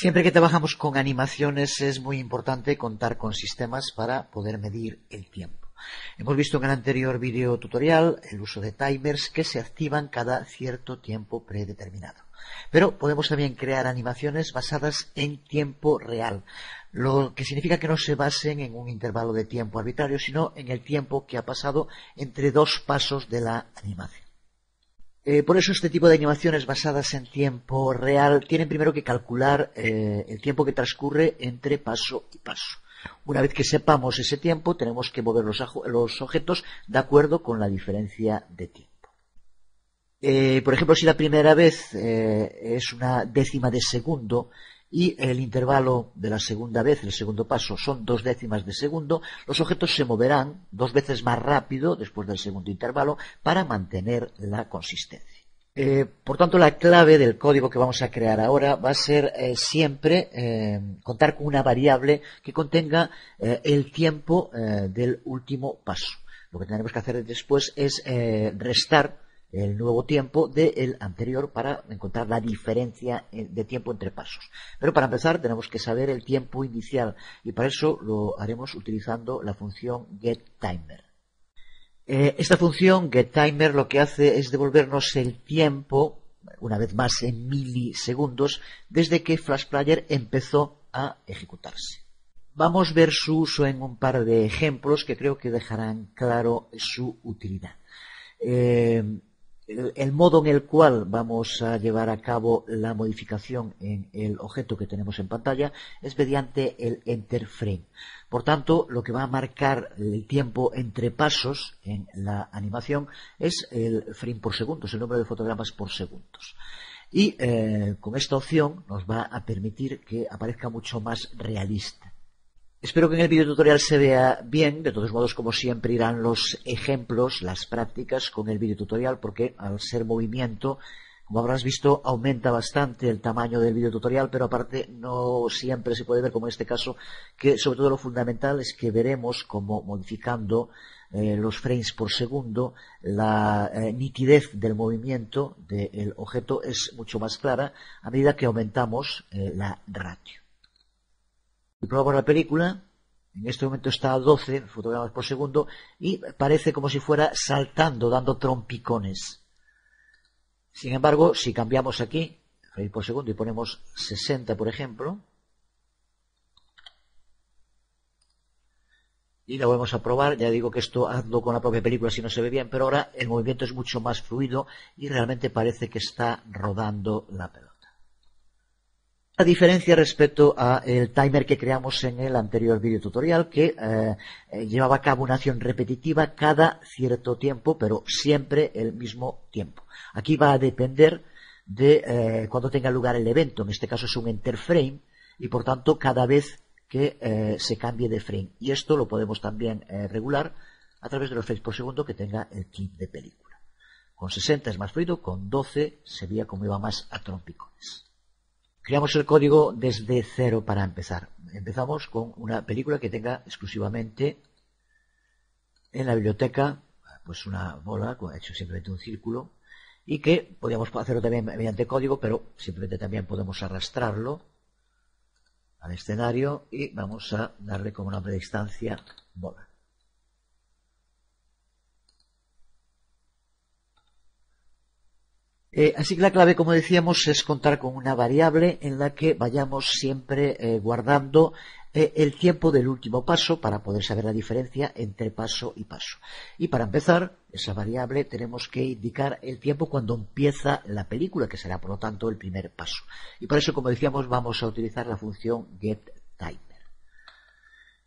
Siempre que trabajamos con animaciones es muy importante contar con sistemas para poder medir el tiempo. Hemos visto en el anterior video tutorial el uso de timers que se activan cada cierto tiempo predeterminado. Pero podemos también crear animaciones basadas en tiempo real, lo que significa que no se basen en un intervalo de tiempo arbitrario, sino en el tiempo que ha pasado entre dos pasos de la animación. Por eso este tipo de animaciones basadas en tiempo real tienen primero que calcular el tiempo que transcurre entre paso y paso. Una vez que sepamos ese tiempo, tenemos que mover los objetos de acuerdo con la diferencia de tiempo. Por ejemplo, si la primera vez es una décima de segundo y el intervalo de la segunda vez, el segundo paso, son 2 décimas de segundo, los objetos se moverán 2 veces más rápido después del segundo intervalo para mantener la consistencia. Por tanto, la clave del código que vamos a crear ahora va a ser siempre contar con una variable que contenga el tiempo del último paso. Lo que tenemos que hacer después es restar el nuevo tiempo del anterior para encontrar la diferencia de tiempo entre pasos. Pero para empezar tenemos que saber el tiempo inicial y para eso lo haremos utilizando la función getTimer. Esta función getTimer lo que hace es devolvernos el tiempo, una vez más en milisegundos, desde que FlashPlayer empezó a ejecutarse. Vamos a ver su uso en un par de ejemplos que creo que dejarán claro su utilidad. El modo en el cual vamos a llevar a cabo la modificación en el objeto que tenemos en pantalla es mediante el enter frame. Por tanto, lo que va a marcar el tiempo entre pasos en la animación es el frame por segundo, es el número de fotogramas por segundos. Y con esta opción nos va a permitir que aparezca mucho más realista. Espero que en el video tutorial se vea bien. De todos modos, como siempre, irán los ejemplos, las prácticas con el video tutorial, porque al ser movimiento, como habrás visto, aumenta bastante el tamaño del video tutorial, pero aparte no siempre se puede ver, como en este caso, que sobre todo lo fundamental es que veremos cómo modificando los frames por segundo, la nitidez del movimiento del objeto es mucho más clara a medida que aumentamos la ratio. Y probamos la película, en este momento está a 12 fotogramas por segundo y parece como si fuera saltando, dando trompicones. Sin embargo, si cambiamos aquí, frame por segundo, y ponemos 60, por ejemplo, y la volvemos a probar, ya digo que esto hazlo con la propia película si no se ve bien, pero ahora el movimiento es mucho más fluido y realmente parece que está rodando la pelota. La diferencia respecto al timer que creamos en el anterior video tutorial, que llevaba a cabo una acción repetitiva cada cierto tiempo, pero siempre el mismo tiempo. Aquí va a depender de cuando tenga lugar el evento, en este caso es un enter frame, y por tanto cada vez que se cambie de frame. Y esto lo podemos también regular a través de los frames por segundo que tenga el clip de película. Con 60 es más fluido, con 12 se veía como iba más a trompicones. Creamos el código desde cero para empezar. Empezamos con una película que tenga exclusivamente en la biblioteca pues una bola, hecho simplemente un círculo, y que podríamos hacerlo también mediante código, pero simplemente también podemos arrastrarlo al escenario y vamos a darle como nombre de instancia bola. Así que la clave, como decíamos, es contar con una variable en la que vayamos siempre guardando el tiempo del último paso para poder saber la diferencia entre paso y paso. Y para empezar, esa variable tenemos que indicar el tiempo cuando empieza la película, que será por lo tanto el primer paso. Y por eso, como decíamos, vamos a utilizar la función getTimer.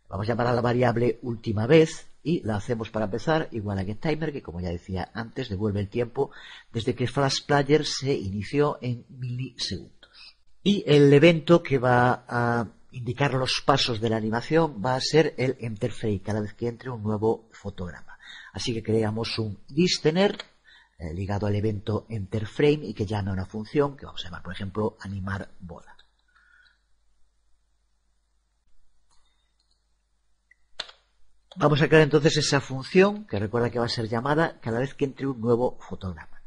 Vamos a llamar a la variable última vez y la hacemos para empezar igual a getTimer, que como ya decía antes, devuelve el tiempo desde que FlashPlayer se inició en milisegundos. Y el evento que va a indicar los pasos de la animación va a ser el enter frame, cada vez que entre un nuevo fotograma. Así que creamos un listener ligado al evento enter frame y que llame a una función que vamos a llamar, por ejemplo, animar bola. Vamos a crear entonces esa función, que recuerda que va a ser llamada cada vez que entre un nuevo fotograma.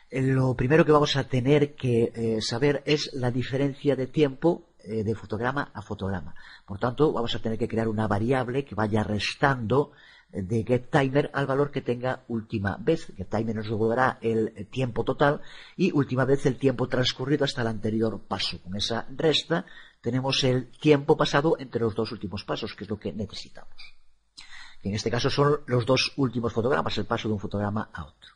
Lo primero que vamos a tener que saber es la diferencia de tiempo de fotograma a fotograma. Por tanto, vamos a tener que crear una variable que vaya restando de getTimer al valor que tenga última vez. getTimer nos devolverá el tiempo total y última vez el tiempo transcurrido hasta el anterior paso. Con esa resta tenemos el tiempo pasado entre los dos últimos pasos, que es lo que necesitamos. Que en este caso son los dos últimos fotogramas, el paso de un fotograma a otro.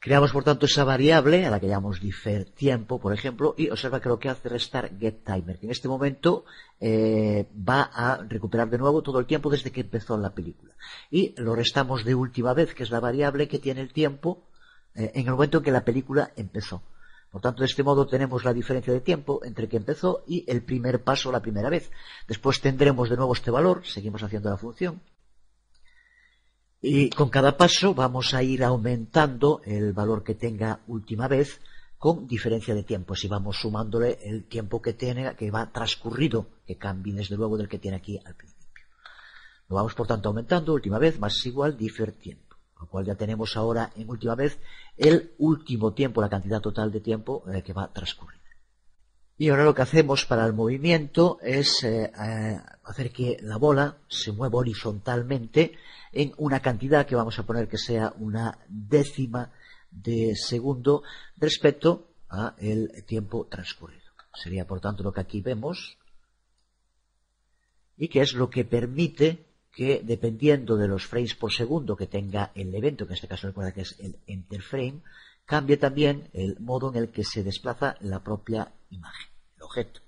Creamos, por tanto, esa variable a la que llamamos differTiempo, por ejemplo, y observa que lo que hace es restar getTimer, que en este momento va a recuperar de nuevo todo el tiempo desde que empezó la película. Y lo restamos de última vez, que es la variable que tiene el tiempo en el momento en que la película empezó. Por tanto, de este modo tenemos la diferencia de tiempo entre que empezó y el primer paso la primera vez. Después tendremos de nuevo este valor, seguimos haciendo la función. Y con cada paso vamos a ir aumentando el valor que tenga última vez con diferencia de tiempo. Si vamos sumándole el tiempo que tiene, que va transcurrido, que cambie desde luego del que tiene aquí al principio. Lo vamos por tanto aumentando, última vez más igual differTiempo. Lo cual ya tenemos ahora en última vez el último tiempo, la cantidad total de tiempo que va a transcurrir. Y ahora lo que hacemos para el movimiento es hacer que la bola se mueva horizontalmente en una cantidad que vamos a poner que sea una décima de segundo respecto a el tiempo transcurrido. Sería por tanto lo que aquí vemos y que es lo que permite que dependiendo de los frames por segundo que tenga el evento, que en este caso recuerda que es el enter frame, cambie también el modo en el que se desplaza la propia imagen, el objeto.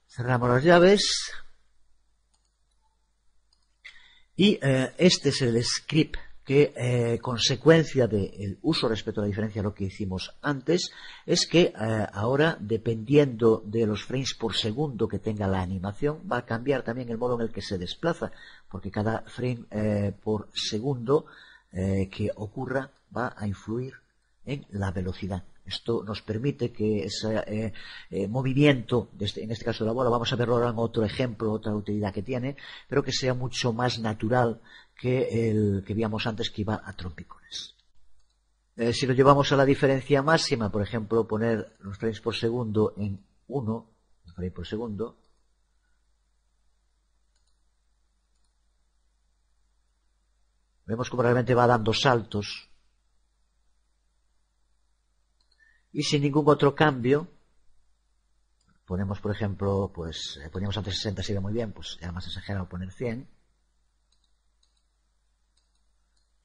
Cerramos las llaves y este es el script que, consecuencia del uso respecto a la diferencia de lo que hicimos antes, es que ahora, dependiendo de los frames por segundo que tenga la animación, va a cambiar también el modo en el que se desplaza, porque cada frame por segundo que ocurra va a influir en la velocidad. Esto nos permite que ese movimiento, en este caso de la bola, vamos a verlo ahora en otro ejemplo, otra utilidad que tiene, pero que sea mucho más natural que el que víamos antes, que iba a trompicones. Si lo llevamos a la diferencia máxima, por ejemplo, poner los frames por segundo en 1 frame por segundo, vemos como realmente va dando saltos y sin ningún otro cambio. Ponemos, por ejemplo, pues poníamos antes 60, si ve muy bien, pues era más exagerado poner 100.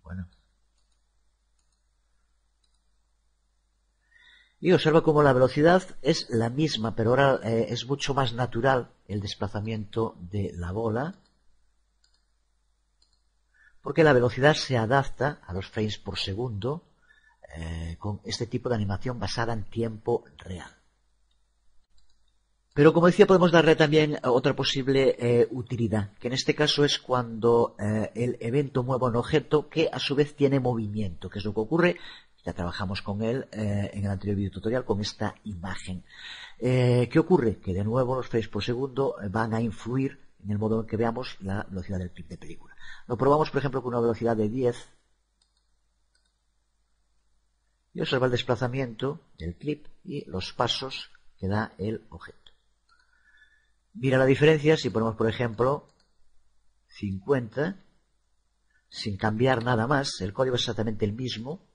Bueno. Y observa cómo la velocidad es la misma, pero ahora es mucho más natural el desplazamiento de la bola, porque la velocidad se adapta a los frames por segundo con este tipo de animación basada en tiempo real. Pero como decía, podemos darle también otra posible utilidad, que en este caso es cuando el evento mueva un objeto que a su vez tiene movimiento, que es lo que ocurre, ya trabajamos con él en el anterior video tutorial con esta imagen. ¿Qué ocurre? Que de nuevo los frames por segundo van a influir en el modo en que veamos la velocidad del clip de película. Lo probamos, por ejemplo, con una velocidad de 10 y observa el desplazamiento del clip y los pasos que da el objeto. Mira la diferencia si ponemos, por ejemplo, 50, sin cambiar nada más, el código es exactamente el mismo.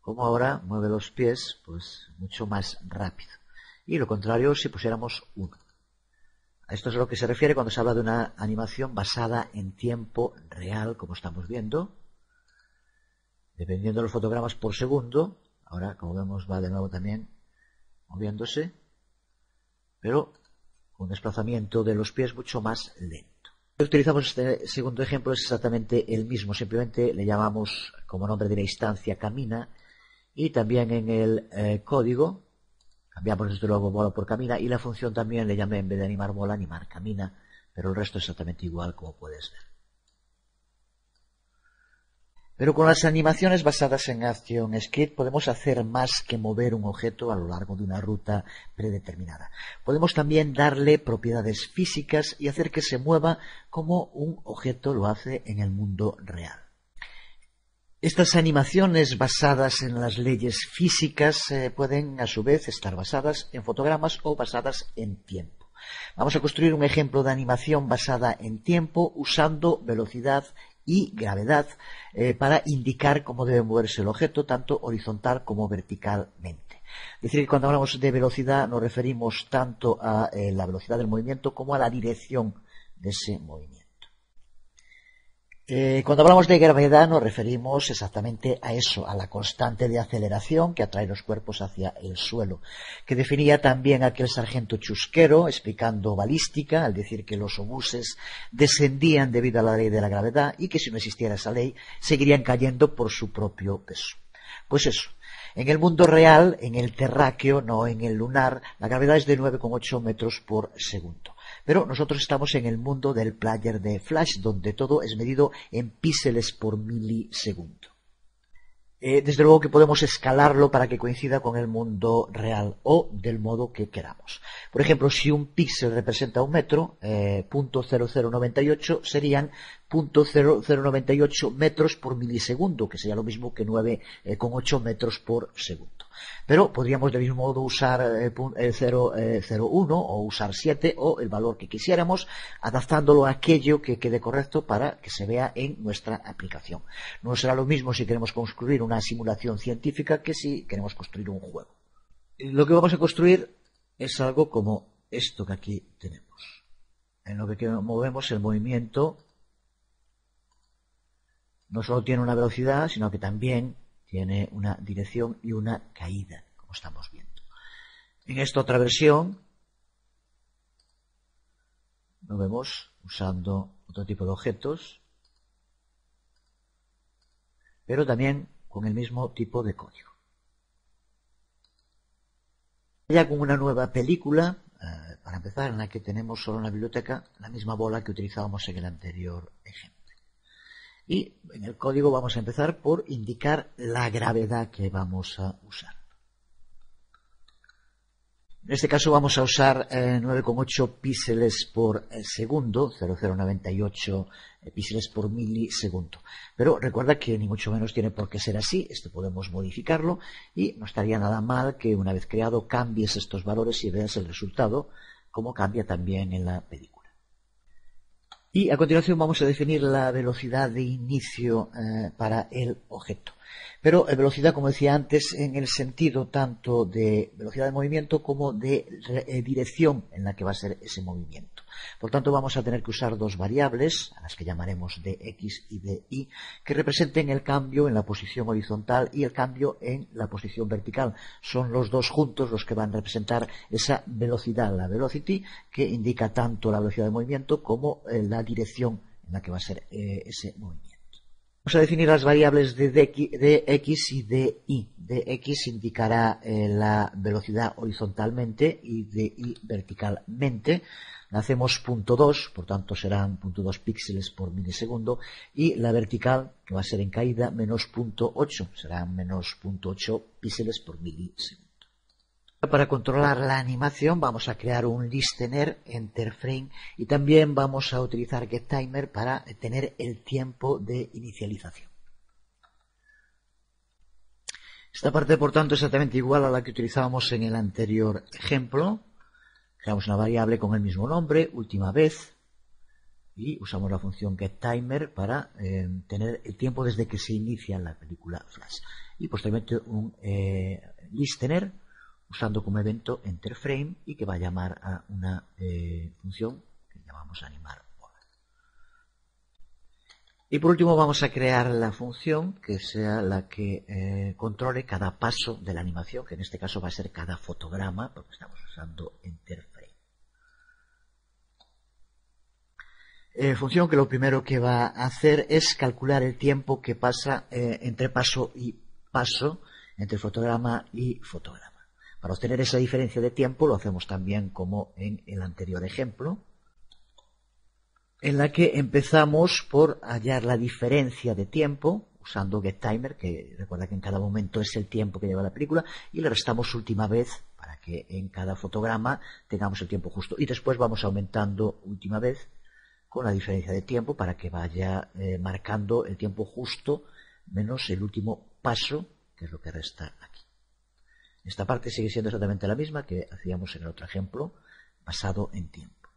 Como ahora mueve los pies, pues mucho más rápido. Y lo contrario si pusiéramos 1. A esto es a lo que se refiere cuando se habla de una animación basada en tiempo real, como estamos viendo. Dependiendo de los fotogramas por segundo, ahora, como vemos, va de nuevo también moviéndose, pero con un desplazamiento de los pies mucho más lento. Utilizamos este segundo ejemplo, es exactamente el mismo, simplemente le llamamos como nombre de la instancia camina, y también en el código cambiamos desde luego bola por camina, y la función también le llamé, en vez de animar bola, animar camina, pero el resto es exactamente igual, como puedes ver. Pero con las animaciones basadas en ActionScript podemos hacer más que mover un objeto a lo largo de una ruta predeterminada. Podemos también darle propiedades físicas y hacer que se mueva como un objeto lo hace en el mundo real. Estas animaciones basadas en las leyes físicas pueden a su vez estar basadas en fotogramas o basadas en tiempo. Vamos a construir un ejemplo de animación basada en tiempo usando velocidad y gravedad para indicar cómo debe moverse el objeto tanto horizontal como verticalmente. Es decir, que cuando hablamos de velocidad nos referimos tanto a la velocidad del movimiento como a la dirección de ese movimiento. Cuando hablamos de gravedad nos referimos exactamente a eso, a la constante de aceleración que atrae los cuerpos hacia el suelo, que definía también aquel sargento chusquero explicando balística al decir que los obuses descendían debido a la ley de la gravedad y que si no existiera esa ley seguirían cayendo por su propio peso. Pues eso. En el mundo real, en el terráqueo, no en el lunar, la gravedad es de 9,8 metros por segundo. Pero nosotros estamos en el mundo del player de Flash, donde todo es medido en píxeles por milisegundo. Desde luego que podemos escalarlo para que coincida con el mundo real o del modo que queramos. Por ejemplo, si un píxel representa un metro, 0.0098 serían 0.0098 metros por milisegundo, que sería lo mismo que 9,8 metros por segundo. Pero podríamos del mismo modo usar 0,01 o usar 7 o el valor que quisiéramos, adaptándolo a aquello que quede correcto para que se vea en nuestra aplicación. No será lo mismo si queremos construir una simulación científica que si queremos construir un juego. Lo que vamos a construir es algo como esto que aquí tenemos. En lo que movemos el movimiento no solo tiene una velocidad, sino que también tiene una dirección y una caída, como estamos viendo. En esta otra versión lo vemos usando otro tipo de objetos, pero también con el mismo tipo de código. Ya con una nueva película, para empezar, en la que tenemos solo en la biblioteca la misma bola que utilizábamos en el anterior ejemplo. Y en el código vamos a empezar por indicar la gravedad que vamos a usar. En este caso vamos a usar 9,8 píxeles por segundo, 0,098 píxeles por milisegundo. Pero recuerda que ni mucho menos tiene por qué ser así, esto podemos modificarlo y no estaría nada mal que una vez creado cambies estos valores y veas el resultado, como cambia también en la película. Y a continuación vamos a definir la velocidad de inicio para el objeto. Pero velocidad, como decía antes, en el sentido tanto de velocidad de movimiento como de dirección en la que va a ser ese movimiento. Por tanto, vamos a tener que usar dos variables, a las que llamaremos dx y dy, que representen el cambio en la posición horizontal y el cambio en la posición vertical. Son los dos juntos los que van a representar esa velocidad, la velocity, que indica tanto la velocidad de movimiento como la dirección en la que va a ser ese movimiento. Vamos a definir las variables de dx y dy. Dx indicará la velocidad horizontalmente y dy verticalmente. La hacemos .2, por tanto serán .2 píxeles por milisegundo, y la vertical, que va a ser en caída, menos .8, serán menos .8 píxeles por milisegundo. Para controlar la animación vamos a crear un listener enterFrame y también vamos a utilizar getTimer para tener el tiempo de inicialización. Esta parte, por tanto, es exactamente igual a la que utilizábamos en el anterior ejemplo. Creamos una variable con el mismo nombre, última vez, y usamos la función getTimer para tener el tiempo desde que se inicia la película Flash. Y posteriormente un listener usando como evento enterFrame y que va a llamar a una función que llamamos animar. Y por último vamos a crear la función que sea la que controle cada paso de la animación, que en este caso va a ser cada fotograma, porque estamos usando enterFrame. Función que lo primero que va a hacer es calcular el tiempo que pasa entre paso y paso, entre fotograma y fotograma. Para obtener esa diferencia de tiempo lo hacemos también como en el anterior ejemplo, en la que empezamos por hallar la diferencia de tiempo usando getTimer, que recuerda que en cada momento es el tiempo que lleva la película, y le restamos última vez para que en cada fotograma tengamos el tiempo justo. Y después vamos aumentando última vez con la diferencia de tiempo para que vaya marcando el tiempo justo menos el último paso, que es lo que resta aquí. Esta parte sigue siendo exactamente la misma que hacíamos en el otro ejemplo, basado en tiempo.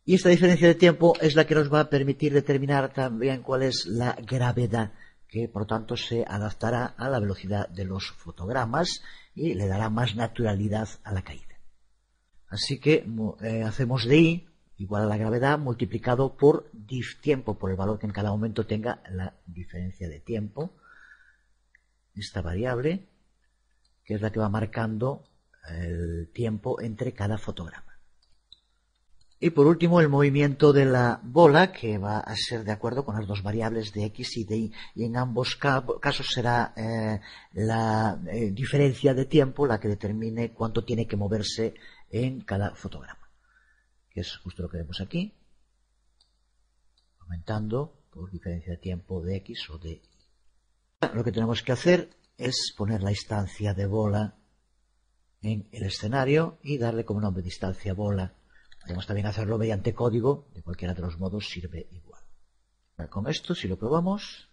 Y esta diferencia de tiempo es la que nos va a permitir determinar también cuál es la gravedad, que por tanto se adaptará a la velocidad de los fotogramas y le dará más naturalidad a la caída. Así que hacemos de I igual a la gravedad multiplicado por tiempo, por el valor que en cada momento tenga la diferencia de tiempo, esta variable, que es la que va marcando el tiempo entre cada fotograma. Y por último, el movimiento de la bola, que va a ser de acuerdo con las dos variables de x y de y. Y en ambos casos será la diferencia de tiempo la que determine cuánto tiene que moverse en cada fotograma, que es justo lo que vemos aquí, aumentando por diferencia de tiempo de x o de y. Lo que tenemos que hacer es poner la instancia de bola en el escenario y darle como nombre de instancia bola. Podemos también hacerlo mediante código, de cualquiera de los modos sirve igual. Con esto, si lo probamos,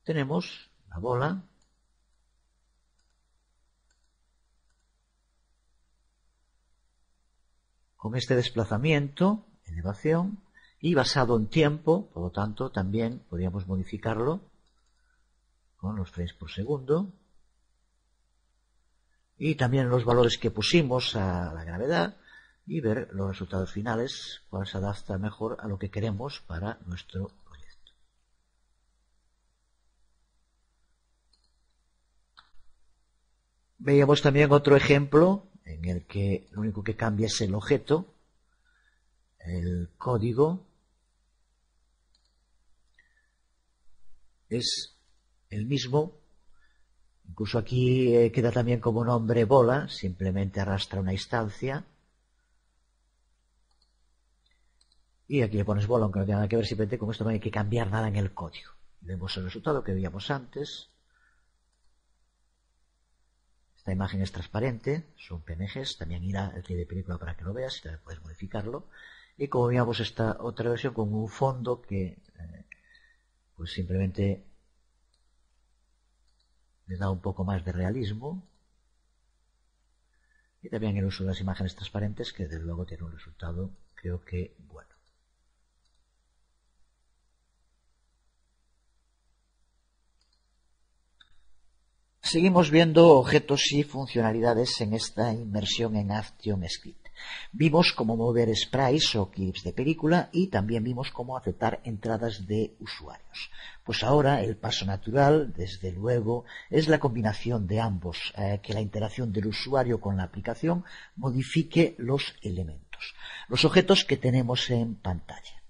tenemos la bola con este desplazamiento, elevación, y basado en tiempo, por lo tanto, también podríamos modificarlo con los frames por segundo, y también los valores que pusimos a la gravedad, y ver los resultados finales, cuál se adapta mejor a lo que queremos para nuestro proyecto. Veíamos también otro ejemplo en el que lo único que cambia es el objeto, el código es el mismo. Incluso aquí queda también como nombre bola, simplemente arrastra una instancia. Y aquí le pones bola, aunque no tenga nada que ver, simplemente con esto no hay que cambiar nada en el código. Vemos el resultado que veíamos antes. Esta imagen es transparente, son PNGs, también irá el pie de película para que lo veas y también puedes modificarlo. Y como veíamos esta otra versión con un fondo que pues simplemente le da un poco más de realismo. Y también el uso de las imágenes transparentes, que desde luego tiene un resultado, creo que bueno. Seguimos viendo objetos y funcionalidades en esta inmersión en ActionScript. Vimos cómo mover sprites o clips de película y también vimos cómo aceptar entradas de usuarios. Pues ahora el paso natural, desde luego, es la combinación de ambos, que la interacción del usuario con la aplicación modifique los elementos, los objetos que tenemos en pantalla,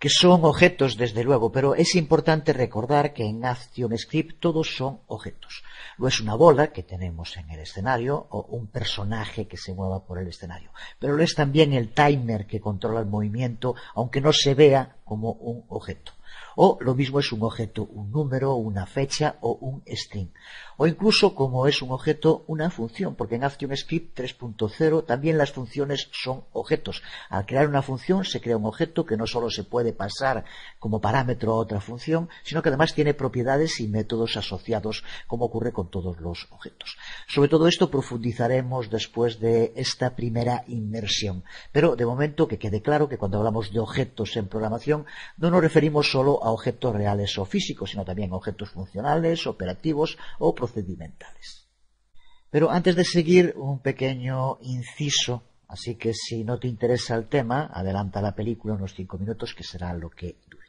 que son objetos desde luego, pero es importante recordar que en ActionScript todos son objetos. Lo es una bola que tenemos en el escenario o un personaje que se mueva por el escenario, pero lo es también el timer que controla el movimiento, aunque no se vea como un objeto. O lo mismo es un objeto, un número, una fecha o un string. O incluso como es un objeto, una función, porque en ActionScript 3.0 también las funciones son objetos. Al crear una función se crea un objeto que no solo se puede pasar como parámetro a otra función, sino que además tiene propiedades y métodos asociados, como ocurre con todos los objetos. Sobre todo esto profundizaremos después de esta primera inmersión. Pero de momento que quede claro que cuando hablamos de objetos en programación no nos referimos solo a objetos reales o físicos, sino también a objetos funcionales, operativos o procedimentales. Pero antes de seguir, un pequeño inciso, así que si no te interesa el tema, adelanta la película unos 5 minutos, que será lo que dure.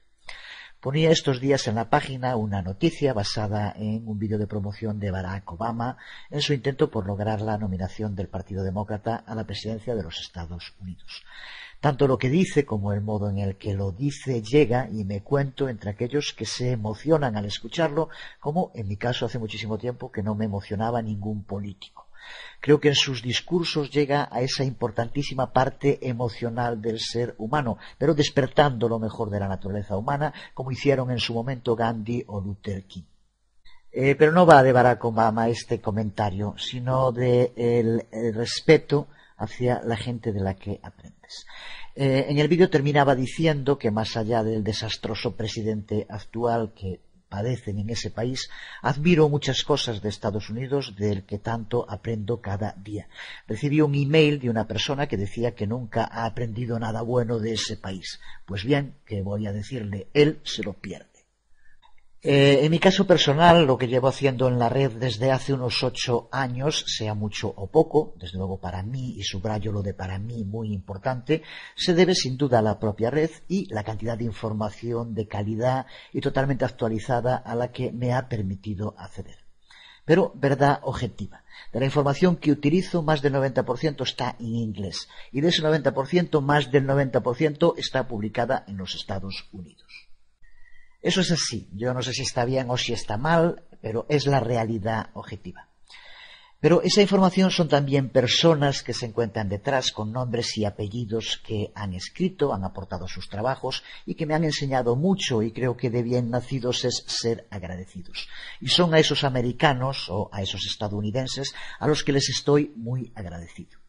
Ponía estos días en la página una noticia basada en un vídeo de promoción de Barack Obama en su intento por lograr la nominación del Partido Demócrata a la presidencia de los Estados Unidos. Tanto lo que dice como el modo en el que lo dice llega y me cuento entre aquellos que se emocionan al escucharlo, como en mi caso hace muchísimo tiempo que no me emocionaba ningún político. Creo que en sus discursos llega a esa importantísima parte emocional del ser humano, pero despertando lo mejor de la naturaleza humana, como hicieron en su momento Gandhi o Luther King. Pero no va de Barack Obama este comentario, sino de el respeto hacia la gente de la que aprendes. En el vídeo terminaba diciendo que más allá del desastroso presidente actual que padecen en ese país, admiro muchas cosas de Estados Unidos del que tanto aprendo cada día. Recibí un email de una persona que decía que nunca ha aprendido nada bueno de ese país. Pues bien, ¿qué voy a decirle? Él se lo pierde. En mi caso personal, lo que llevo haciendo en la red desde hace unos 8 años, sea mucho o poco, desde luego para mí, y subrayo lo de para mí muy importante, se debe sin duda a la propia red y la cantidad de información de calidad y totalmente actualizada a la que me ha permitido acceder. Pero verdad objetiva. De la información que utilizo, más del 90% está en inglés. Y de ese 90%, más del 90% está publicada en los Estados Unidos. Eso es así. Yo no sé si está bien o si está mal, pero es la realidad objetiva. Pero esa información son también personas que se encuentran detrás con nombres y apellidos que han escrito, han aportado sus trabajos y que me han enseñado mucho, y creo que de bien nacidos es ser agradecidos. Y son a esos americanos o a esos estadounidenses a los que les estoy muy agradecido.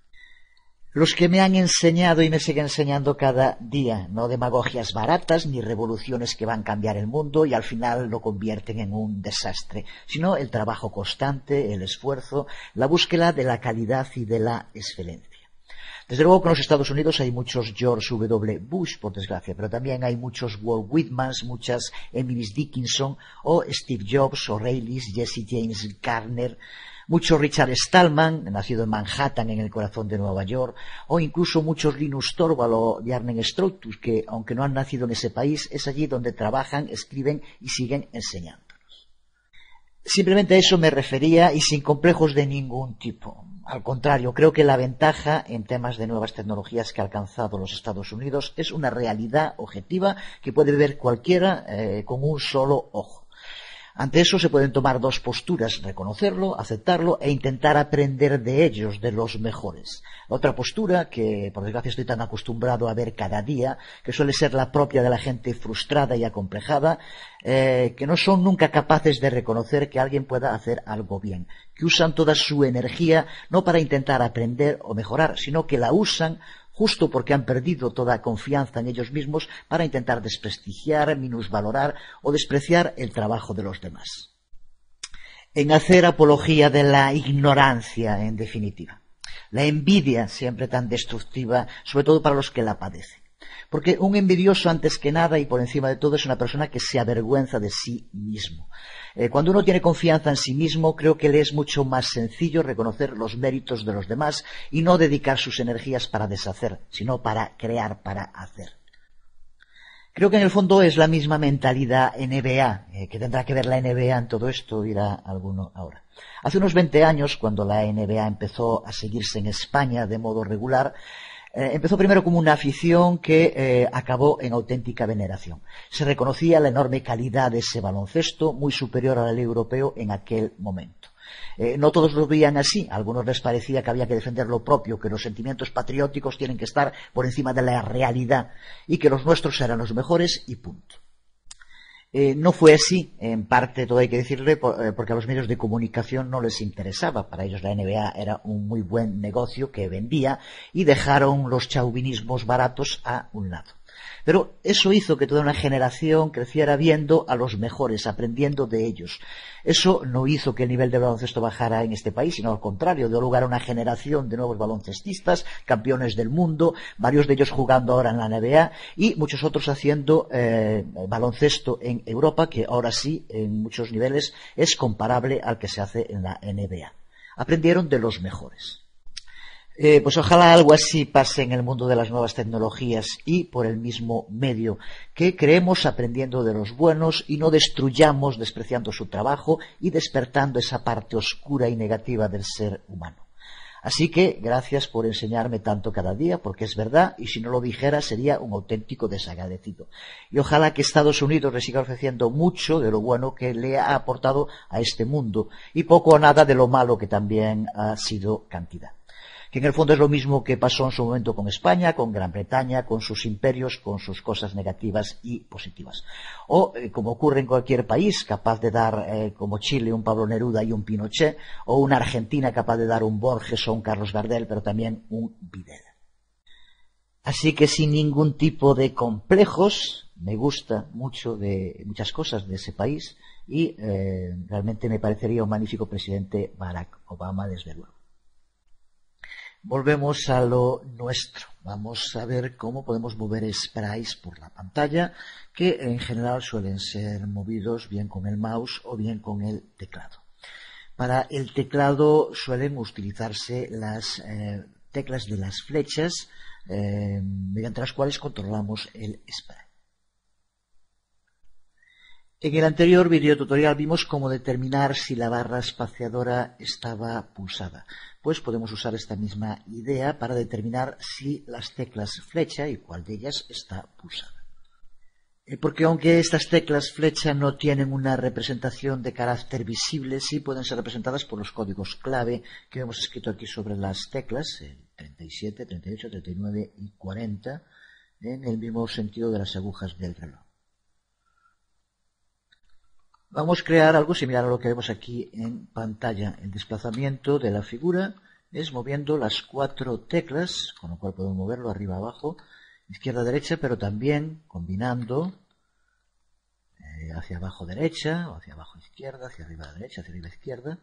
Los que me han enseñado y me siguen enseñando cada día, no demagogias baratas ni revoluciones que van a cambiar el mundo y al final lo convierten en un desastre, sino el trabajo constante, el esfuerzo, la búsqueda de la calidad y de la excelencia. Desde luego que en los Estados Unidos hay muchos George W. Bush, por desgracia, pero también hay muchos Walt Whitmans, muchas Emily Dickinson, o Steve Jobs, o Rayleigh, Jesse James Garner, mucho Richard Stallman, nacido en Manhattan, en el corazón de Nueva York, o incluso muchos Linus Torvald o Bjarne Stroutus, que, aunque no han nacido en ese país, es allí donde trabajan, escriben y siguen enseñándonos. Simplemente a eso me refería y sin complejos de ningún tipo. Al contrario, creo que la ventaja en temas de nuevas tecnologías que ha alcanzado los Estados Unidos es una realidad objetiva que puede ver cualquiera con un solo ojo. Ante eso se pueden tomar dos posturas: reconocerlo, aceptarlo e intentar aprender de ellos, de los mejores. La otra postura, que por desgracia estoy tan acostumbrado a ver cada día, que suele ser la propia de la gente frustrada y acomplejada, que no son nunca capaces de reconocer que alguien pueda hacer algo bien, que usan toda su energía no para intentar aprender o mejorar, sino que la usan justo porque han perdido toda confianza en ellos mismos para intentar desprestigiar, minusvalorar o despreciar el trabajo de los demás. En hacer apología de la ignorancia, en definitiva. La envidia, siempre tan destructiva, sobre todo para los que la padecen. Porque un envidioso, antes que nada y por encima de todo, es una persona que se avergüenza de sí mismo. Cuando uno tiene confianza en sí mismo, creo que le es mucho más sencillo reconocer los méritos de los demás y no dedicar sus energías para deshacer, sino para crear, para hacer. Creo que en el fondo es la misma mentalidad NBA, que tendrá que ver la NBA en todo esto, dirá alguno ahora. Hace unos 20 años, cuando la NBA empezó a seguirse en España de modo regular, empezó primero como una afición que acabó en auténtica veneración. Se reconocía la enorme calidad de ese baloncesto, muy superior al europeo en aquel momento. No todos lo veían así. A algunos les parecía que había que defender lo propio, que los sentimientos patrióticos tienen que estar por encima de la realidad y que los nuestros eran los mejores y punto. No fue así, en parte, todo hay que decirle, porque a los medios de comunicación no les interesaba. Para ellos la NBA era un muy buen negocio que vendía y dejaron los chauvinismos baratos a un lado. Pero eso hizo que toda una generación creciera viendo a los mejores, aprendiendo de ellos. Eso no hizo que el nivel de baloncesto bajara en este país, sino al contrario, dio lugar a una generación de nuevos baloncestistas, campeones del mundo, varios de ellos jugando ahora en la NBA y muchos otros haciendo baloncesto en Europa, que ahora sí, en muchos niveles, es comparable al que se hace en la NBA. Aprendieron de los mejores. Pues ojalá algo así pase en el mundo de las nuevas tecnologías y por el mismo medio, que creemos aprendiendo de los buenos y no destruyamos despreciando su trabajo y despertando esa parte oscura y negativa del ser humano. Así que gracias por enseñarme tanto cada día, porque es verdad, y si no lo dijera sería un auténtico desagradecido. Y ojalá que Estados Unidos le siga ofreciendo mucho de lo bueno que le ha aportado a este mundo y poco o nada de lo malo que también ha sido cantidad. que en el fondo es lo mismo que pasó en su momento con España, con Gran Bretaña, con sus imperios, con sus cosas negativas y positivas. O, como ocurre en cualquier país, capaz de dar, como Chile, un Pablo Neruda y un Pinochet, o una Argentina capaz de dar un Borges o un Carlos Gardel, pero también un Videla. Así que sin ningún tipo de complejos, me gusta mucho de muchas cosas de ese país y realmente me parecería un magnífico presidente Barack Obama, desde luego. Volvemos a lo nuestro. Vamos a ver cómo podemos mover sprites por la pantalla, que en general suelen ser movidos bien con el mouse o bien con el teclado. Para el teclado suelen utilizarse las teclas de las flechas, mediante las cuales controlamos el sprite. En el anterior video tutorial vimos cómo determinar si la barra espaciadora estaba pulsada. Pues podemos usar esta misma idea para determinar si las teclas flecha y cuál de ellas está pulsada. Porque aunque estas teclas flecha no tienen una representación de carácter visible, sí pueden ser representadas por los códigos clave que hemos escrito aquí sobre las teclas, el 37, 38, 39 y 40, en el mismo sentido de las agujas del reloj. Vamos a crear algo similar a lo que vemos aquí en pantalla. El desplazamiento de la figura es moviendo las 4 teclas, con lo cual podemos moverlo arriba abajo, izquierda derecha, pero también combinando hacia abajo derecha, o hacia abajo izquierda, hacia arriba derecha, hacia arriba izquierda,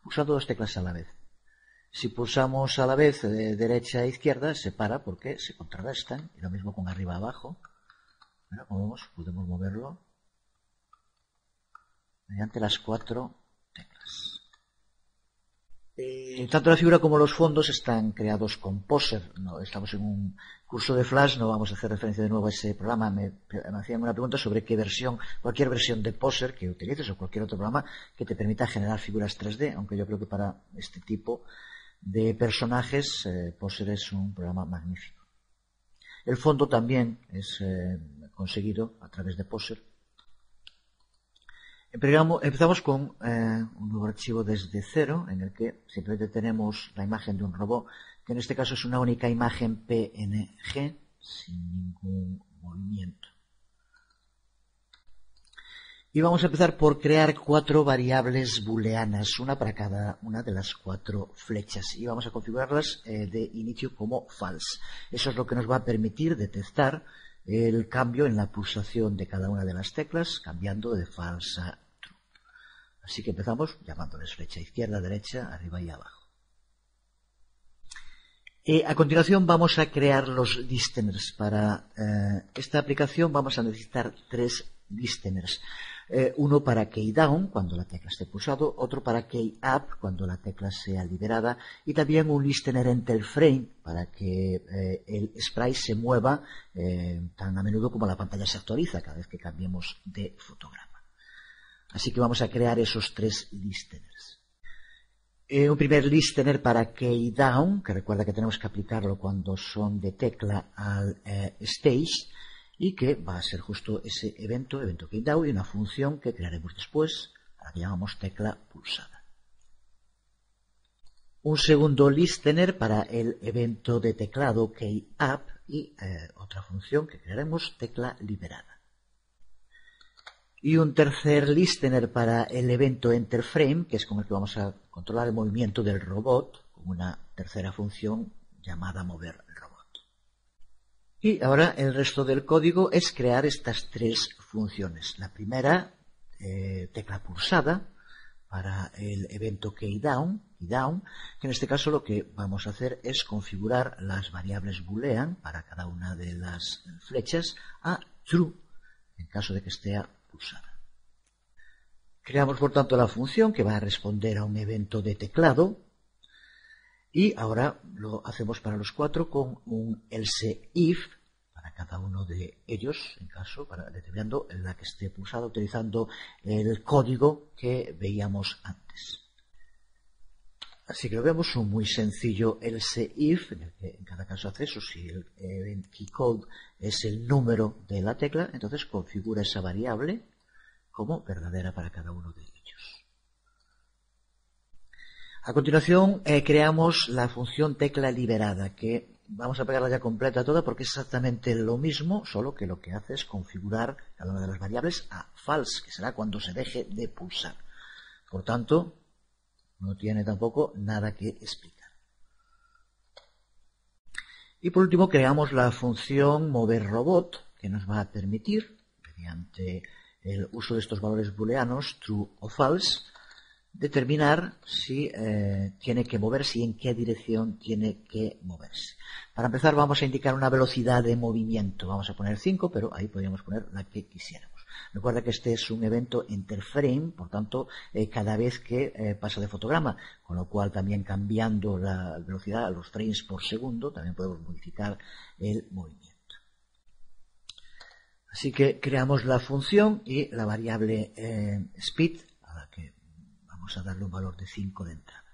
pulsando 2 teclas a la vez. Si pulsamos a la vez de derecha e izquierda, se para porque se contrarrestan, y lo mismo con arriba abajo. Bueno, como vemos, podemos moverlo mediante las 4 teclas. Tanto la figura como los fondos están creados con Poser. No, estamos en un curso de Flash, no vamos a hacer referencia de nuevo a ese programa. Me hacían una pregunta sobre qué versión, cualquier versión de Poser que utilices o cualquier otro programa que te permita generar figuras 3D, aunque yo creo que para este tipo de personajes Poser es un programa magnífico. El fondo también es conseguido a través de Poser. Empezamos con un nuevo archivo desde cero, en el que simplemente tenemos la imagen de un robot, que en este caso es una única imagen PNG, sin ningún movimiento. Y vamos a empezar por crear 4 variables booleanas, una para cada una de las 4 flechas, y vamos a configurarlas de inicio como false. Eso es lo que nos va a permitir detectar el cambio en la pulsación de cada una de las teclas, cambiando de false a true. Así que empezamos llamándoles flecha izquierda, derecha, arriba y abajo. A continuación vamos a crear los listeners. Para esta aplicación vamos a necesitar 3 listeners. Uno para key down, cuando la tecla esté pulsado, otro para key up, cuando la tecla sea liberada, y también un listener enter frame, para que el sprite se mueva tan a menudo como la pantalla se actualiza cada vez que cambiemos de fotograma. Así que vamos a crear esos 3 listeners. Un primer listener para key down, que recuerda que tenemos que aplicarlo cuando son de tecla al stage, y que va a ser justo ese evento key down, y una función que crearemos después, a la que llamamos tecla pulsada. Un segundo listener para el evento de teclado key up, y otra función que crearemos, tecla liberada. Y un tercer listener para el evento enter frame, que es con el que vamos a controlar el movimiento del robot, con una tercera función llamada mover robot. Y ahora el resto del código es crear estas 3 funciones. La primera, tecla pulsada, para el evento key down, que en este caso lo que vamos a hacer es configurar las variables boolean para cada una de las flechas a true, en caso de que esté pulsada. Creamos por tanto la función que va a responder a un evento de teclado, y ahora lo hacemos para los 4 con un else if para cada uno de ellos, en caso, determinando la que esté pulsada, utilizando el código que veíamos antes. Así que lo vemos, un muy sencillo else if, en el que en cada caso hace eso. Si el event key code es el número de la tecla, entonces configura esa variable como verdadera para cada uno de ellos. A continuación creamos la función tecla liberada, que vamos a pegarla ya completa toda porque es exactamente lo mismo, solo que lo que hace es configurar cada una de las variables a false, que será cuando se deje de pulsar. Por tanto, no tiene tampoco nada que explicar. Y por último creamos la función moverRobot, que nos va a permitir, mediante el uso de estos valores booleanos, true o false, determinar si tiene que moverse y en qué dirección tiene que moverse. Para empezar vamos a indicar una velocidad de movimiento. Vamos a poner 5, pero ahí podríamos poner la que quisiéramos. Recuerda que este es un evento interframe, por tanto, cada vez que pasa de fotograma, con lo cual también cambiando la velocidad a los frames por segundo, también podemos modificar el movimiento. Así que creamos la función y la variable speed, a la que vamos a darle un valor de 5 de entrada.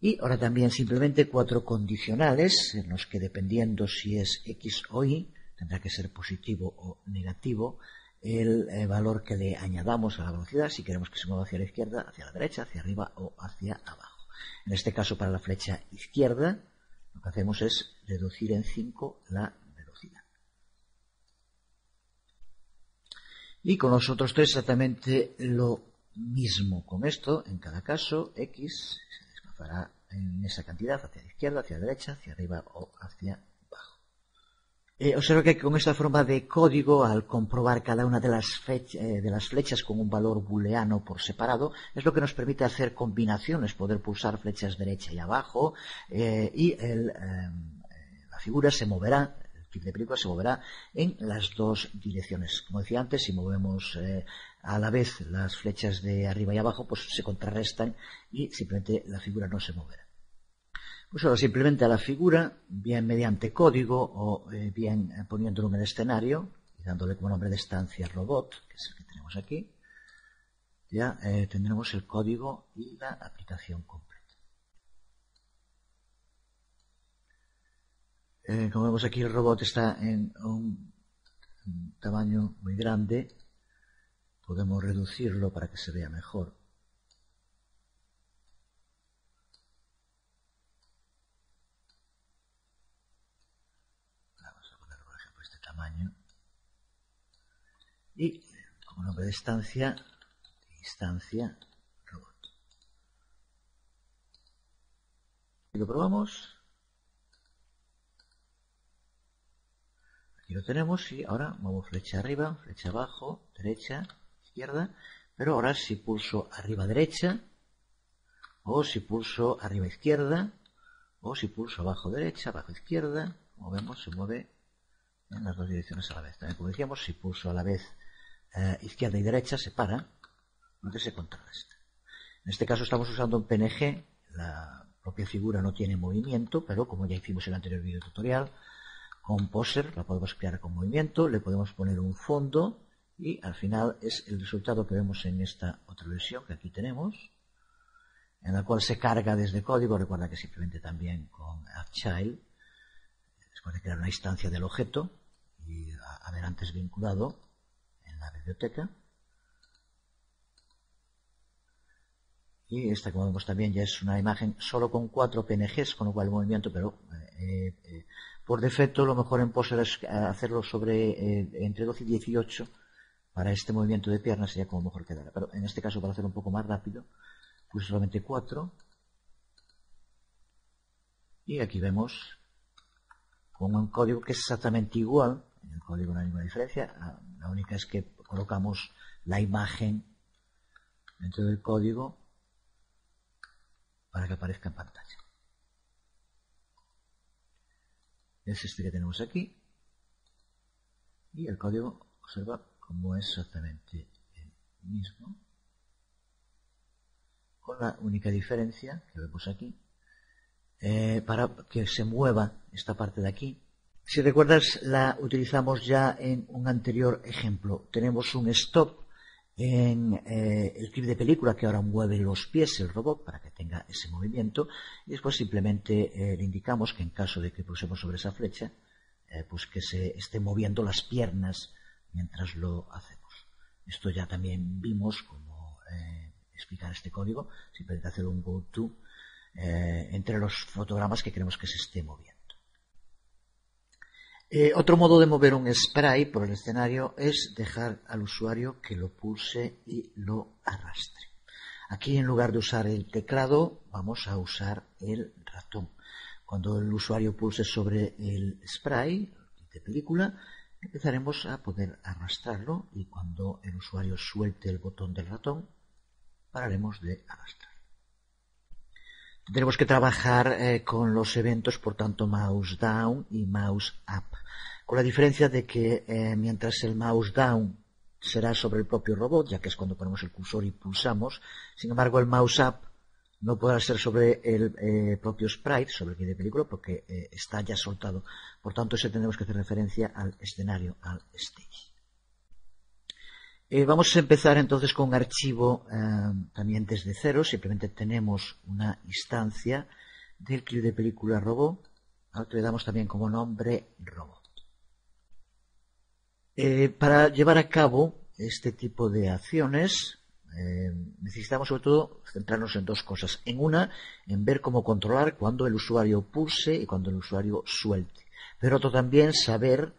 Y ahora también simplemente 4 condicionales en los que, dependiendo si es X o Y, tendrá que ser positivo o negativo el valor que le añadamos a la velocidad, si queremos que se mueva hacia la izquierda, hacia la derecha, hacia arriba o hacia abajo. En este caso, para la flecha izquierda, lo que hacemos es reducir en 5 la velocidad. Y con los otros tres exactamente lo mismo. Con esto, en cada caso, X se desplazará en esa cantidad hacia la izquierda, hacia la derecha, hacia arriba o hacia abajo. Observa que con esta forma de código, al comprobar cada una de las flechas con un valor booleano por separado, es lo que nos permite hacer combinaciones, poder pulsar flechas derecha y abajo, y la figura se moverá, el clip de película se moverá en las dos direcciones. Como decía antes, si movemos a la vez las flechas de arriba y abajo, pues se contrarrestan y simplemente la figura no se moverá. Pues ahora simplemente a la figura, bien mediante código o bien poniéndolo en el escenario y dándole como nombre de estancia robot, que es el que tenemos aquí, ya tendremos el código y la aplicación completa. Como vemos aquí, el robot está en un tamaño muy grande. Podemos reducirlo para que se vea mejor. Vamos a ponerlo, por ejemplo, este tamaño. Y como nombre de instancia robot. Y lo probamos. Aquí lo tenemos y ahora muevo flecha arriba, flecha abajo, derecha, izquierda, pero ahora si pulso arriba derecha, o si pulso arriba izquierda, o si pulso abajo derecha, abajo izquierda, como vemos se mueve en las dos direcciones a la vez. También, como decíamos, si pulso a la vez izquierda y derecha se para, donde se contrarresta. En este caso estamos usando un PNG, la propia figura no tiene movimiento, pero como ya hicimos en el anterior video tutorial, con Poser la podemos crear con movimiento, le podemos poner un fondo y al final es el resultado que vemos en esta otra versión que aquí tenemos, en la cual se carga desde código. Recuerda que simplemente también con AddChild, después de crear una instancia del objeto y haber antes vinculado en la biblioteca. Y esta, como vemos, también ya es una imagen solo con 4 PNGs, con lo cual el movimiento, pero por defecto lo mejor en Poser es hacerlo sobre entre 12 y 18 para este movimiento de piernas, sería como mejor quedara. Pero en este caso, para hacerlo un poco más rápido, puse solamente 4. Y aquí vemos con un código que es exactamente igual. En el código no hay ninguna diferencia. La única es que colocamos la imagen dentro del código para que aparezca en pantalla. Es este que tenemos aquí. Y el código, observa cómo es exactamente el mismo, con la única diferencia que vemos aquí, para que se mueva esta parte de aquí. Si recuerdas, la utilizamos ya en un anterior ejemplo. Tenemos un stop en el clip de película que ahora mueve los pies el robot para que tenga ese movimiento, y después simplemente le indicamos que en caso de que pulsemos sobre esa flecha, pues que se esté moviendo las piernas mientras lo hacemos. Esto ya también vimos cómo explicar este código, simplemente hacer un go to entre los fotogramas que queremos que se esté moviendo. Otro modo de mover un spray por el escenario es dejar al usuario que lo pulse y lo arrastre. Aquí, en lugar de usar el teclado, vamos a usar el ratón. Cuando el usuario pulse sobre el spray de película, empezaremos a poder arrastrarlo, y cuando el usuario suelte el botón del ratón, pararemos de arrastrar. Tenemos que trabajar con los eventos, por tanto, mouse down y mouse up, con la diferencia de que mientras el mouse down será sobre el propio robot, ya que es cuando ponemos el cursor y pulsamos, sin embargo el mouse up no podrá ser sobre el propio sprite, sobre el que de película, porque está ya soltado. Por tanto, ese tendremos que hacer referencia al escenario, al stage. Vamos a empezar entonces con un archivo también desde cero. Simplemente tenemos una instancia del clip de película robot, al que le damos también como nombre robot. Para llevar a cabo este tipo de acciones necesitamos sobre todo centrarnos en dos cosas. En una, en ver cómo controlar cuando el usuario pulse y cuando el usuario suelte. Pero otro también, saber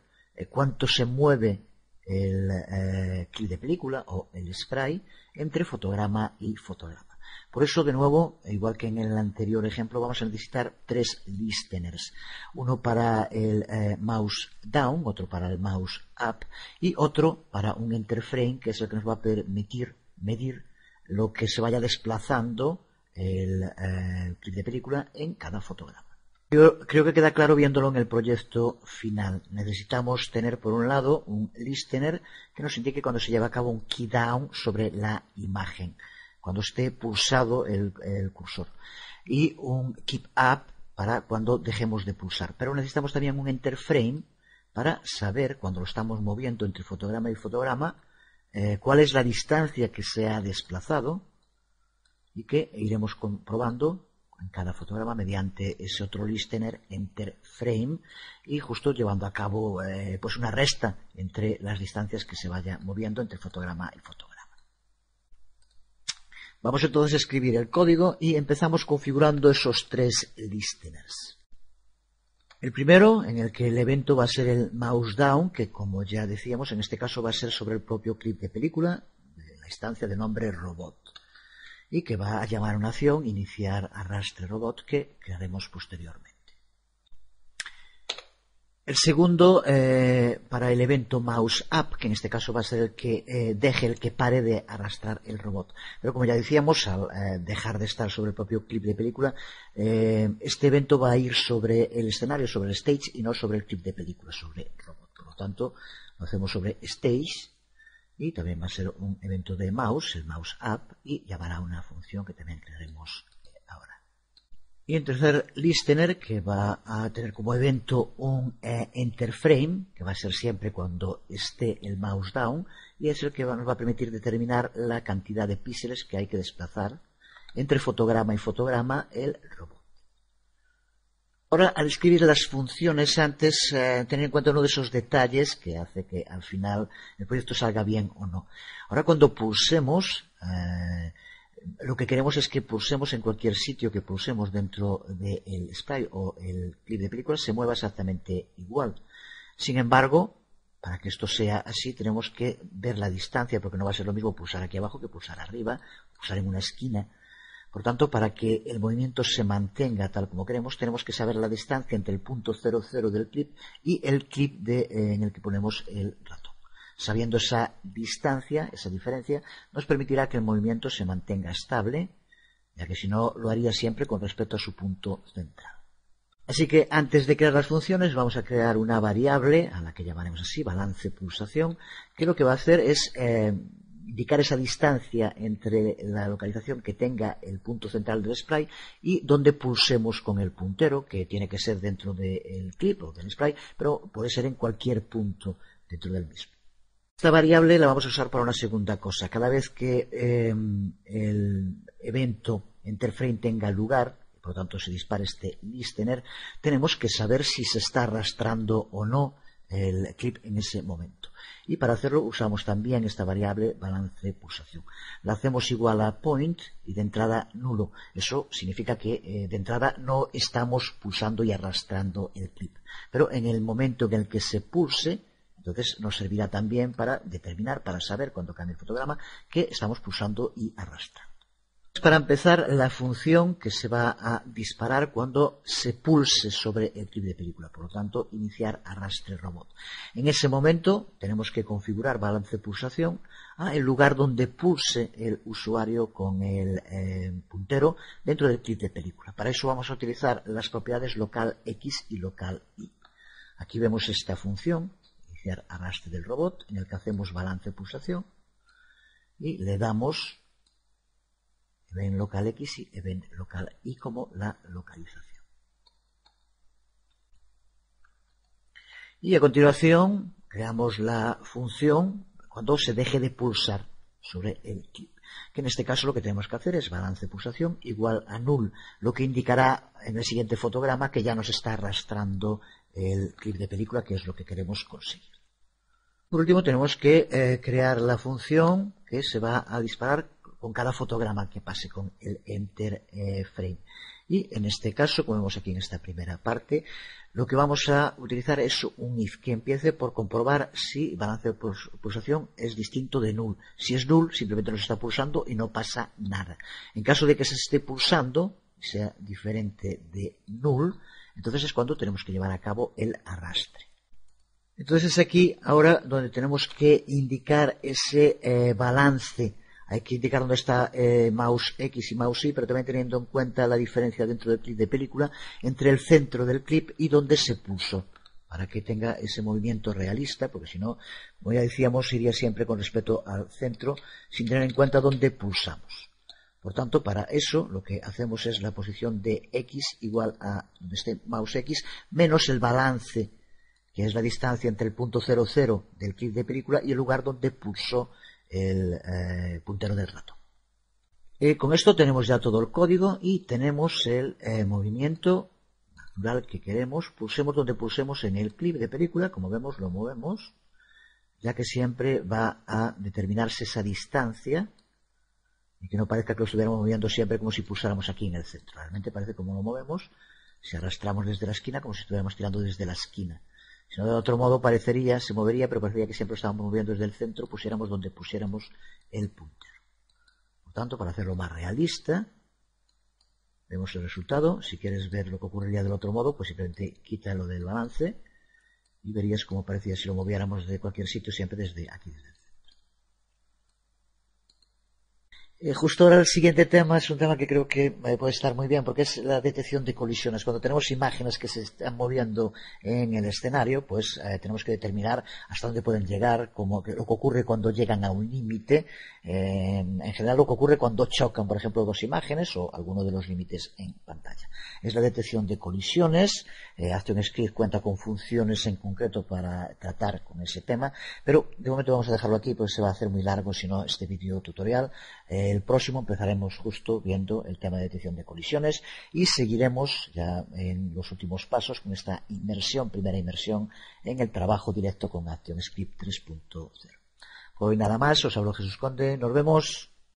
cuánto se mueve el clip de película o el spray entre fotograma y fotograma. Por eso, de nuevo, igual que en el anterior ejemplo, vamos a necesitar tres listeners. Uno para el mouse down, otro para el mouse up y otro para un enterframe, que es el que nos va a permitir medir lo que se vaya desplazando el clip de película en cada fotograma. Yo creo que queda claro viéndolo en el proyecto final. Necesitamos tener, por un lado, un listener que nos indique cuando se lleva a cabo un key down sobre la imagen, cuando esté pulsado el cursor, y un keep up para cuando dejemos de pulsar. Pero necesitamos también un enterframe para saber, cuando lo estamos moviendo entre fotograma y fotograma, cuál es la distancia que se ha desplazado, y que iremos comprobando en cada fotograma mediante ese otro listener enterframe, y justo llevando a cabo pues una resta entre las distancias que se vaya moviendo entre fotograma y fotograma. Vamos entonces a escribir el código y empezamos configurando esos tres listeners. El primero, en el que el evento va a ser el mouse down, que como ya decíamos, en este caso va a ser sobre el propio clip de película, de la instancia de nombre robot, y que va a llamar a una acción iniciar arrastre robot, que crearemos posteriormente. El segundo, para el evento mouse up, que en este caso va a ser el que deje, el que pare de arrastrar el robot. Pero como ya decíamos, al dejar de estar sobre el propio clip de película, este evento va a ir sobre el escenario, sobre el stage, y no sobre el clip de película, sobre el robot. Por lo tanto, lo hacemos sobre stage, y también va a ser un evento de mouse, el mouse up, y llamará a una función que también crearemos ahora. Y en tercer listener, que va a tener como evento un enterframe, que va a ser siempre cuando esté el mouse down, y es el que nos va a permitir determinar la cantidad de píxeles que hay que desplazar entre fotograma y fotograma el robot. Ahora, al escribir las funciones, antes tener en cuenta uno de esos detalles que hace que al final el proyecto salga bien o no. Ahora, cuando pulsemos, lo que queremos es que pulsemos en cualquier sitio que pulsemos dentro del spray o el clip de película se mueva exactamente igual. Sin embargo, para que esto sea así, tenemos que ver la distancia, porque no va a ser lo mismo pulsar aquí abajo que pulsar arriba, pulsar en una esquina. Por tanto, para que el movimiento se mantenga tal como queremos, tenemos que saber la distancia entre el punto 00 del clip y el clip en el que ponemos el ratón. Sabiendo esa distancia, esa diferencia, nos permitirá que el movimiento se mantenga estable, ya que si no lo haría siempre con respecto a su punto central. Así que antes de crear las funciones vamos a crear una variable, a la que llamaremos así, balance pulsación, que lo que va a hacer es indicar esa distancia entre la localización que tenga el punto central del spray y donde pulsemos con el puntero, que tiene que ser dentro del clip o del spray, pero puede ser en cualquier punto dentro del mismo. Esta variable la vamos a usar para una segunda cosa. Cada vez que el evento enterframe tenga lugar, por lo tanto se dispare este listener, tenemos que saber si se está arrastrando o no el clip en ese momento. Y para hacerlo usamos también esta variable balance pulsación. La hacemos igual a point y de entrada nulo. Eso significa que de entrada no estamos pulsando y arrastrando el clip. Pero en el momento en el que se pulse, entonces nos servirá también para determinar, para saber cuando cambie el fotograma, que estamos pulsando y arrastrando. Para empezar, la función que se va a disparar cuando se pulse sobre el clip de película. Por lo tanto, iniciar arrastre robot. En ese momento tenemos que configurar balance pulsación el lugar donde pulse el usuario con el puntero dentro del clip de película. Para eso vamos a utilizar las propiedades local X y local Y. Aquí vemos esta función, iniciar arrastre del robot, en el que hacemos balance pulsación y le damos event local X y event local Y como la localización. Y a continuación creamos la función cuando se deje de pulsar sobre el clip, que en este caso lo que tenemos que hacer es balance pulsación igual a null, lo que indicará en el siguiente fotograma que ya nos está arrastrando el clip de película, que es lo que queremos conseguir. Por último tenemos que crear la función que se va a disparar con cada fotograma que pase con el enter frame. Y en este caso, como vemos aquí en esta primera parte, lo que vamos a utilizar es un if que empiece por comprobar si balance de pulsación es distinto de null. Si es null, simplemente nos está pulsando y no pasa nada. En caso de que se esté pulsando, sea diferente de null, entonces es cuando tenemos que llevar a cabo el arrastre. Entonces es aquí ahora donde tenemos que indicar ese balance. Hay que indicar dónde está mouse X y mouse Y, pero también teniendo en cuenta la diferencia dentro del clip de película entre el centro del clip y donde se pulsó, para que tenga ese movimiento realista, porque si no, como ya decíamos, iría siempre con respecto al centro, sin tener en cuenta dónde pulsamos. Por tanto, para eso lo que hacemos es la posición de X igual a donde esté mouse X, menos el balance, que es la distancia entre el punto 00 del clip de película y el lugar donde pulsó el puntero del ratón. Con esto tenemos ya todo el código y tenemos el movimiento natural que queremos. Pulsemos donde pulsemos en el clip de película, como vemos lo movemos, ya que siempre va a determinarse esa distancia y que no parezca que lo estuviéramos moviendo siempre como si pulsáramos aquí en el centro. Realmente parece como lo movemos si arrastramos desde la esquina, como si estuviéramos tirando desde la esquina. Si no, de otro modo se movería, pero parecería que siempre estábamos moviendo desde el centro, pusiéramos donde pusiéramos el puntero. Por tanto, para hacerlo más realista, vemos el resultado. Si quieres ver lo que ocurriría del otro modo, pues simplemente quita lo del balance y verías cómo parecía si lo moviéramos de cualquier sitio, siempre desde aquí, desde el centro. Justo ahora el siguiente tema es un tema que creo que puede estar muy bien, porque es la detección de colisiones. Cuando tenemos imágenes que se están moviendo en el escenario, pues tenemos que determinar hasta dónde pueden llegar, lo que ocurre cuando llegan a un límite, en general lo que ocurre cuando chocan, por ejemplo, dos imágenes o alguno de los límites en pantalla. Es la detección de colisiones. ActionScript cuenta con funciones en concreto para tratar con ese tema, pero de momento vamos a dejarlo aquí porque se va a hacer muy largo si no este vídeo tutorial. El próximo empezaremos justo viendo el tema de detección de colisiones y seguiremos ya en los últimos pasos con esta primera inmersión en el trabajo directo con ActionScript 3.0. Hoy nada más, os hablo Jesús Conde, nos vemos.